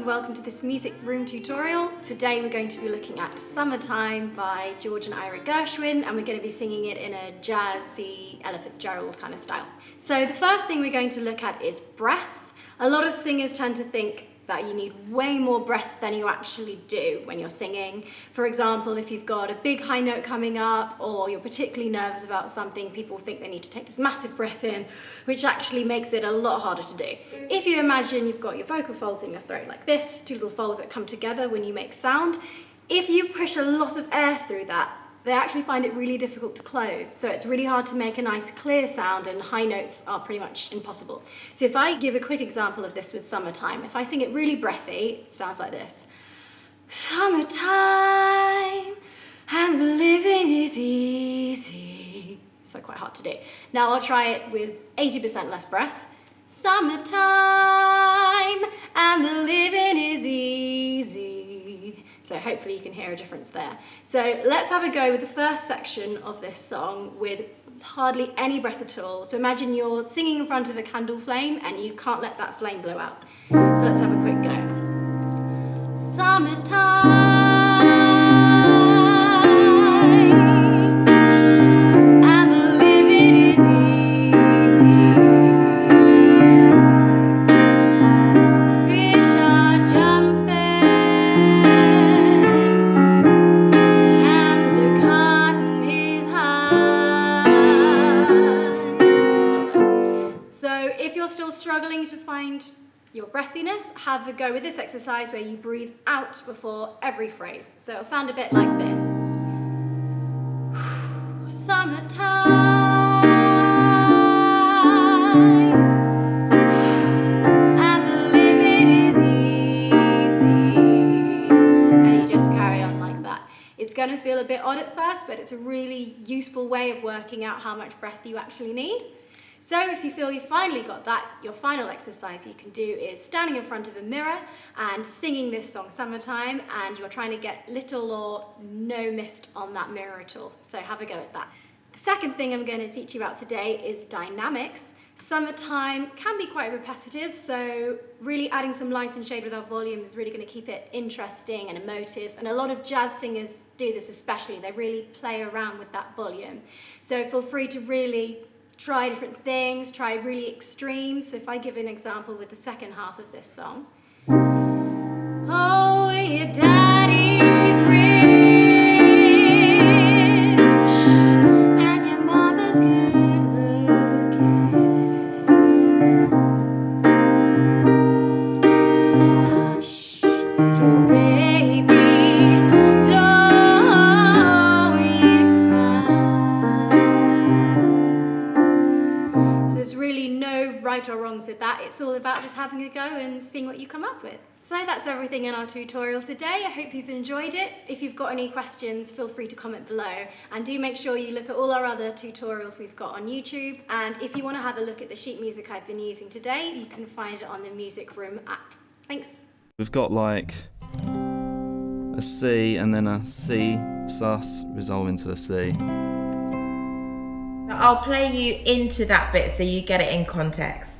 welcome to this music room tutorial. Today we're going to be looking at Summertime by George and Ira Gershwin, and we're going to be singing it in a jazzy Ella Fitzgerald kind of style. So the first thing we're going to look at is breath. A lot of singers tend to think that you need way more breath than you actually do when you're singing. For example, if you've got a big high note coming up or you're particularly nervous about something, people think they need to take this massive breath in, which actually makes it a lot harder to do. If you imagine you've got your vocal folds in your throat like this, two little folds that come together when you make sound, if you push a lot of air through that, they actually find it really difficult to close. So it's really hard to make a nice clear sound, and high notes are pretty much impossible. So if I give a quick example of this with Summertime, if I sing it really breathy, it sounds like this. Summertime, and the living is easy. So quite hard to do. Now I'll try it with 80% less breath. Summertime, and the living is easy. So hopefully you can hear a difference there. So let's have a go with the first section of this song with hardly any breath at all. So imagine you're singing in front of a candle flame and you can't let that flame blow out. So let's have a quick go. Summertime. If you're still struggling to find your breathiness, have a go with this exercise where you breathe out before every phrase. So it'll sound a bit like this. Summertime, and the living is easy. And you just carry on like that. It's going to feel a bit odd at first, but it's a really useful way of working out how much breath you actually need. So if you feel you've finally got that, your final exercise you can do is standing in front of a mirror and singing this song Summertime, and you're trying to get little or no mist on that mirror at all. So have a go at that. The second thing I'm going to teach you about today is dynamics. Summertime can be quite repetitive, so really adding some light and shade with our volume is really going to keep it interesting and emotive, and a lot of jazz singers do this especially. They really play around with that volume. So feel free to really try different things, try really extreme. So if I give an example with the second half of this song. Oh, your daddy's rich, and your mama's good looking. So hush, little baby, don't you cry. There's really no right or wrong to that. It's all about just having a go and seeing what you come up with. So that's everything in our tutorial today. I hope you've enjoyed it. If you've got any questions, feel free to comment below. And do make sure you look at all our other tutorials we've got on YouTube. And if you want to have a look at the sheet music I've been using today, you can find it on the Music Room app. Thanks. We've got like a C and then a C sus resolving to the C. I'll play you into that bit so you get it in context.